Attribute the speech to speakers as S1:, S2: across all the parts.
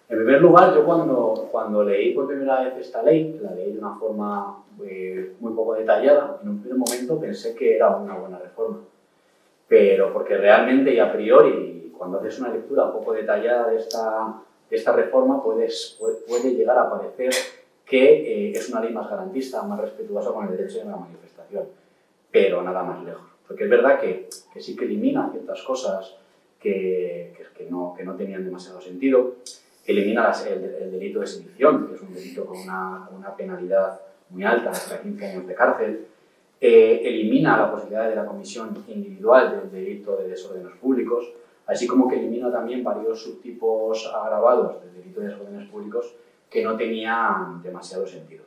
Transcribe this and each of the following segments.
S1: En primer lugar, yo cuando leí por primera vez esta ley, la leí de una forma muy poco detallada, en un primer momento pensé que era una buena reforma. Pero porque realmente y a priori, cuando haces una lectura poco detallada de esta reforma, puede llegar a parecer que es una ley más garantista, más respetuosa con el derecho de la manifestación. Pero nada más lejos. Porque es verdad que sí que elimina ciertas cosas que no tenían demasiado sentido. Elimina el delito de sedición, que es un delito con una penalidad muy alta, hasta 15 años de cárcel. Elimina la posibilidad de la comisión individual del delito de desórdenes públicos, así como que elimina también varios subtipos agravados del delito de desórdenes públicos que no tenían demasiado sentido.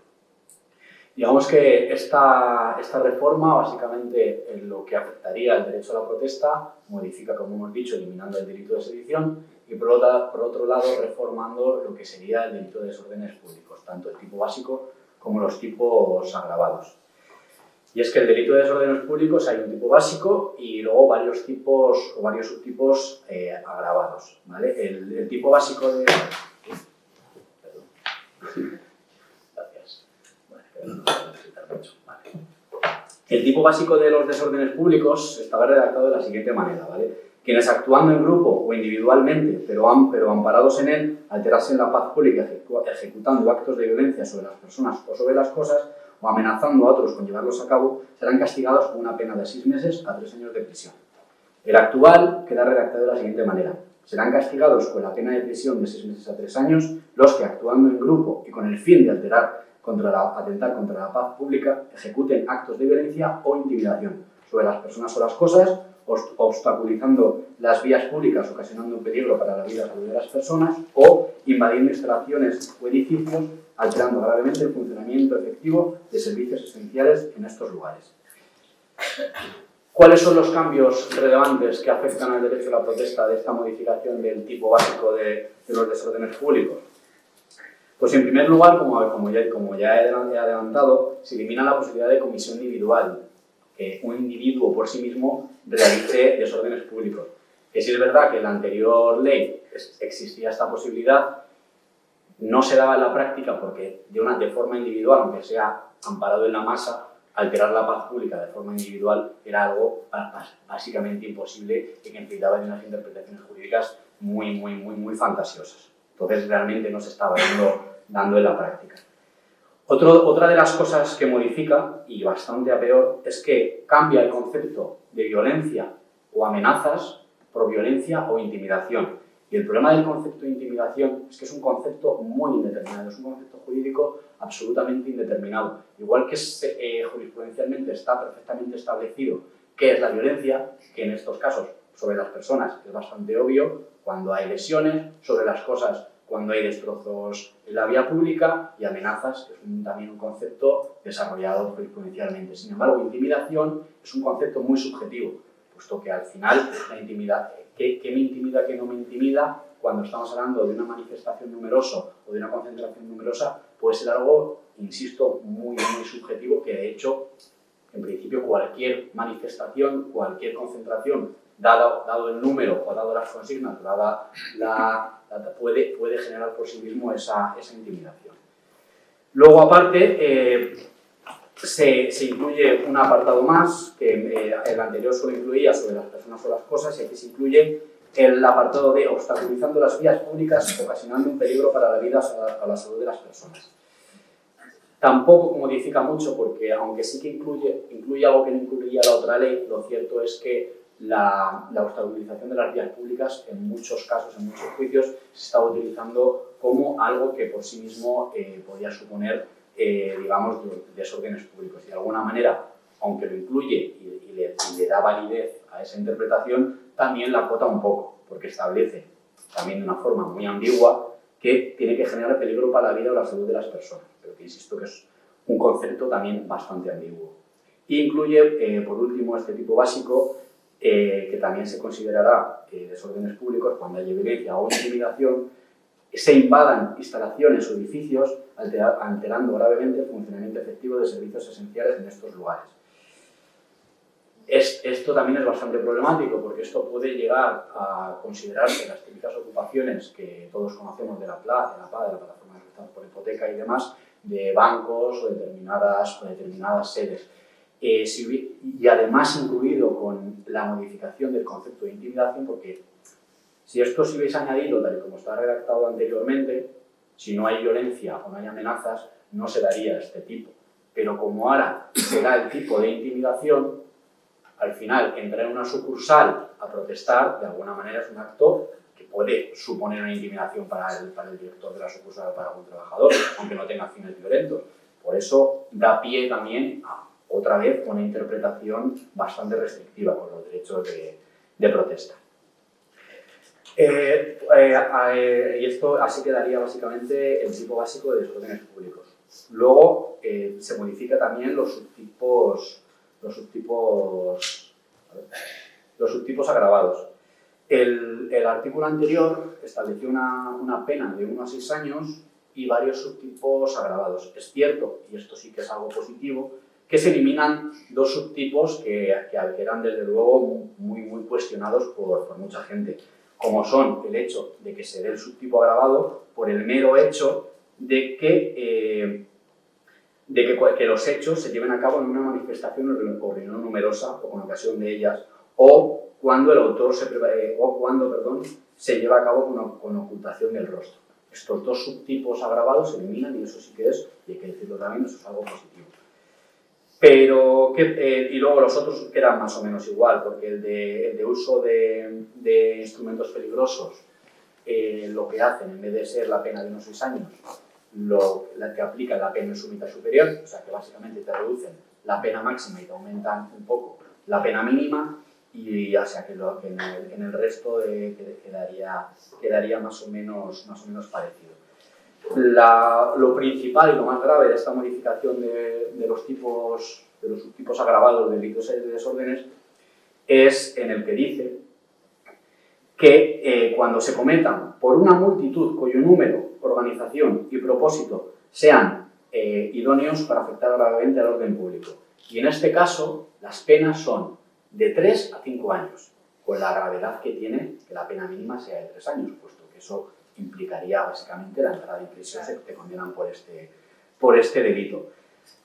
S1: Digamos que esta reforma, básicamente, en lo que afectaría al derecho a la protesta, modifica, como hemos dicho, eliminando el delito de sedición y, por otro lado, reformando lo que sería el delito de desórdenes públicos, tanto el tipo básico como los tipos agravados. Y es que el delito de desórdenes públicos hay un tipo básico y luego varios tipos o varios subtipos agravados, ¿vale? El tipo básico de... Gracias. El tipo básico de los desórdenes públicos estaba redactado de la siguiente manera, ¿vale? Quienes actuando en grupo o individualmente, pero amparados en él, alterasen la paz pública ejecutando actos de violencia sobre las personas o sobre las cosas, o amenazando a otros con llevarlos a cabo, serán castigados con una pena de 6 meses a 3 años de prisión. El actual queda redactado de la siguiente manera. Serán castigados con la pena de prisión de 6 meses a 3 años los que, actuando en grupo y con el fin de atentar contra la paz pública, ejecuten actos de violencia o intimidación sobre las personas o las cosas, obstaculizando las vías públicas, ocasionando un peligro para la vida y salud de las personas, o invadiendo instalaciones o edificios, alterando gravemente el funcionamiento efectivo de servicios esenciales en estos lugares. ¿Cuáles son los cambios relevantes que afectan al derecho a la protesta de esta modificación del tipo básico de los desórdenes públicos? Pues en primer lugar, como ya he adelantado, se elimina la posibilidad de comisión individual, que un individuo por sí mismo realice desórdenes públicos. Que sí es verdad que en la anterior ley existía esta posibilidad, no se daba en la práctica porque de forma individual, aunque sea amparado en la masa, alterar la paz pública de forma individual era algo básicamente imposible y que implicaba unas interpretaciones jurídicas muy fantasiosas. Entonces realmente no se estaba dando en la práctica. Otra de las cosas que modifica, y bastante a peor, es que cambia el concepto de violencia o amenazas por violencia o intimidación. Y el problema del concepto de intimidación es que es un concepto muy indeterminado, es un concepto jurídico absolutamente indeterminado. Igual que jurisprudencialmente está perfectamente establecido qué es la violencia, que en estos casos sobre las personas es bastante obvio, cuando hay lesiones, sobre las cosas cuando hay destrozos en la vía pública, y amenazas, que es también un concepto desarrollado jurisprudencialmente. Sin embargo, intimidación es un concepto muy subjetivo, puesto que al final la intimidad, ¿qué me intimida, qué no me intimida? Cuando estamos hablando de una manifestación numerosa o de una concentración numerosa, puede ser algo, insisto, muy subjetivo, que de hecho, en principio, cualquier manifestación, cualquier concentración, dado el número o dado las consignas, puede generar por sí mismo esa intimidación. Luego, aparte, se incluye un apartado más, que el anterior solo incluía sobre las personas o las cosas, y aquí se incluye el apartado de obstaculizando las vías públicas, ocasionando un peligro para la vida o la salud de las personas. Tampoco modifica mucho porque, aunque sí que incluye algo que no incluía la otra ley, lo cierto es que la obstaculización de las vías públicas, en muchos casos, en muchos juicios, se estaba utilizando como algo que por sí mismo podía suponer, digamos, desórdenes públicos. Y de alguna manera, aunque lo incluye y le da validez a esa interpretación, también la acota un poco, porque establece, también de una forma muy ambigua, que tiene que generar peligro para la vida o la salud de las personas, pero que insisto que es un concepto también bastante ambiguo. Y incluye, por último, este tipo básico, que también se considerará desórdenes públicos cuando haya violencia o intimidación, se invadan instalaciones o edificios alterando gravemente el funcionamiento efectivo de servicios esenciales en estos lugares. Esto también es bastante problemático porque esto puede llegar a considerarse las típicas ocupaciones que todos conocemos de la PLA, de la plataforma de afectados por hipoteca y demás, de bancos o determinadas sedes. Y además incluido con la modificación del concepto de intimidación, porque si esto se hubiese añadido tal y como está redactado anteriormente, si no hay violencia o no hay amenazas, no se daría este tipo. Pero como ahora se da el tipo de intimidación, al final, entrar en una sucursal a protestar, de alguna manera es un acto que puede suponer una intimidación para el director de la sucursal o para algún trabajador, aunque no tenga fines violentos. Por eso da pie también a, otra vez, una interpretación bastante restrictiva con los derechos de protesta. Y esto así quedaría básicamente el tipo básico de desórdenes públicos. Luego se modifica también los subtipos agravados. El artículo anterior estableció una pena de 1 a 6 años y varios subtipos agravados. Es cierto, y esto sí que es algo positivo, que se eliminan 2 subtipos que eran desde luego muy cuestionados por mucha gente, como son el hecho de que se dé el subtipo agravado por el mero hecho de que los hechos se lleven a cabo en una manifestación o reunión numerosa o con ocasión de ellas, o cuando el autor se lleva a cabo con ocultación del rostro. Estos 2 subtipos agravados se eliminan y eso sí que es, y hay que decirlo también, eso es algo positivo. Pero, y luego los otros quedan más o menos igual, porque el de uso de instrumentos peligrosos, lo que hacen, en vez de ser la pena de unos 6 años, la que aplican la pena en su mitad superior, o sea que básicamente te reducen la pena máxima y te aumentan un poco la pena mínima, y o sea que en el resto quedaría más o menos parecido. Lo principal y lo más grave de esta modificación de los subtipos agravados de delitos de desórdenes es en el que dice que cuando se cometan por una multitud cuyo número, organización y propósito sean idóneos para afectar gravemente al orden público. Y en este caso, las penas son de 3 a 5 años, con la gravedad que tiene que la pena mínima sea de 3 años, puesto que eso implicaría básicamente la entrada en prisión si te condenan por este delito.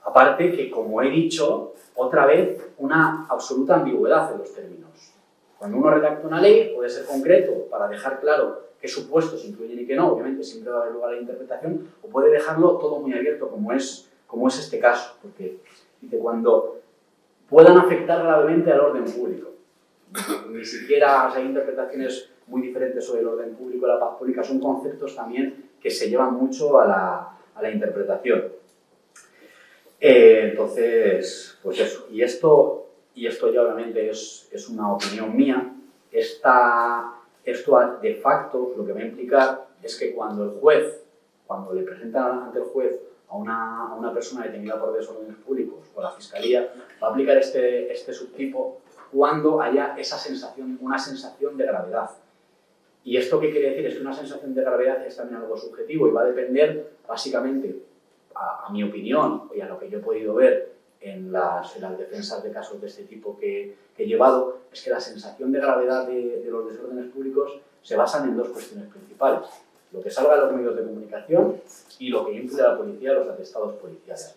S1: Aparte que, como he dicho, otra vez, una absoluta ambigüedad en los términos. Cuando uno redacta una ley, puede ser concreto para dejar claro qué supuestos incluyen y qué no, obviamente siempre va a haber lugar a la interpretación, o puede dejarlo todo muy abierto, como es este caso, porque dice cuando puedan afectar gravemente al orden público. Ni siquiera hay interpretaciones muy diferentes sobre el orden público y la paz pública, son conceptos también que se llevan mucho a la interpretación. Entonces, pues eso. Y esto ya obviamente es una opinión mía. Esto de facto lo que va a implicar es que cuando le presentan ante el juez a una persona detenida por desórdenes públicos o la Fiscalía, va a aplicar este subtipo cuando haya una sensación de gravedad. ¿Y esto qué quiere decir? Es que una sensación de gravedad es también algo subjetivo y va a depender, básicamente, a mi opinión y a lo que yo he podido ver en las defensas de casos de este tipo que he llevado, es que la sensación de gravedad de los desórdenes públicos se basan en 2 cuestiones principales. Lo que salga en los medios de comunicación y lo que incluye a la policía, los atestados policiales.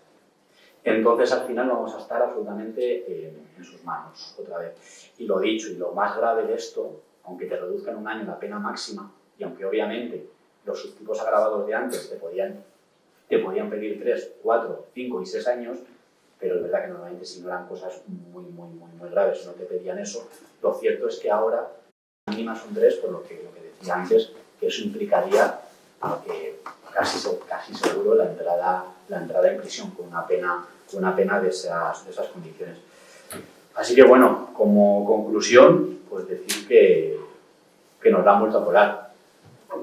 S1: Entonces, al final vamos a estar absolutamente en sus manos, otra vez. Y lo dicho, y lo más grave de esto, aunque te reduzcan 1 año la pena máxima, y aunque obviamente los subtipos agravados de antes te podían pedir 3, 4, 5 y 6 años, pero es verdad que normalmente si no eran cosas muy graves no te pedían eso. Lo cierto es que ahora la mínima son 3, por lo que decía antes, que eso implicaría casi seguro la entrada en prisión con una pena de esas condiciones. Así que bueno, como conclusión, pues decir que nos dan vuelta a volar,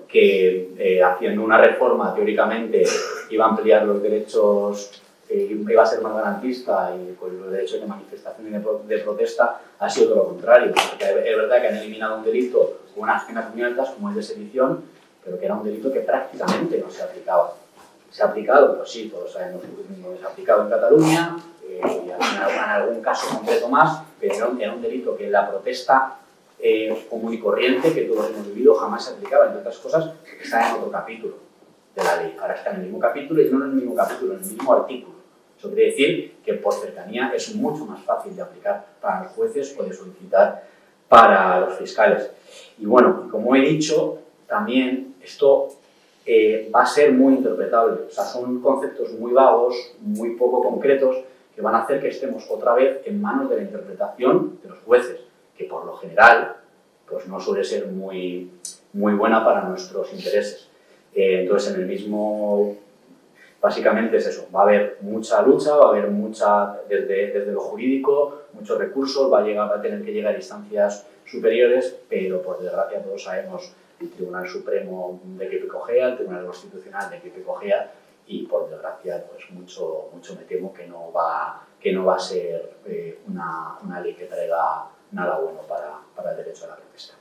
S1: que haciendo una reforma teóricamente iba a ampliar los derechos, iba a ser más garantista y pues, los derechos de manifestación y de protesta, ha sido todo lo contrario. Porque es verdad que han eliminado un delito con unas penas muy altas como el de sedición, pero que era un delito que prácticamente no se aplicaba. ¿Se ha aplicado? Pues sí, todos sabemos que no se ha aplicado en Cataluña, en algún caso concreto más, pero era un delito que la protesta común y corriente que todos hemos vivido jamás se aplicaba, entre otras cosas, que está en otro capítulo de la ley. Ahora está en el mismo capítulo y no en el mismo capítulo, en el mismo artículo. Eso quiere decir que por cercanía es mucho más fácil de aplicar para los jueces o de solicitar para los fiscales. Y bueno, como he dicho, también esto va a ser muy interpretable. O sea, son conceptos muy vagos, muy poco concretos, que van a hacer que estemos otra vez en manos de la interpretación de los jueces, que por lo general pues no suele ser muy buena para nuestros intereses. Entonces, en el mismo, básicamente es eso, va a haber mucha lucha, va a haber mucha, desde lo jurídico, muchos recursos, va a tener que llegar a instancias superiores, pero por desgracia todos sabemos el Tribunal Supremo de que picojea, el Tribunal Constitucional de que picojea, y por desgracia pues mucho me temo que no va a ser una ley que traiga nada bueno para el derecho a la protesta.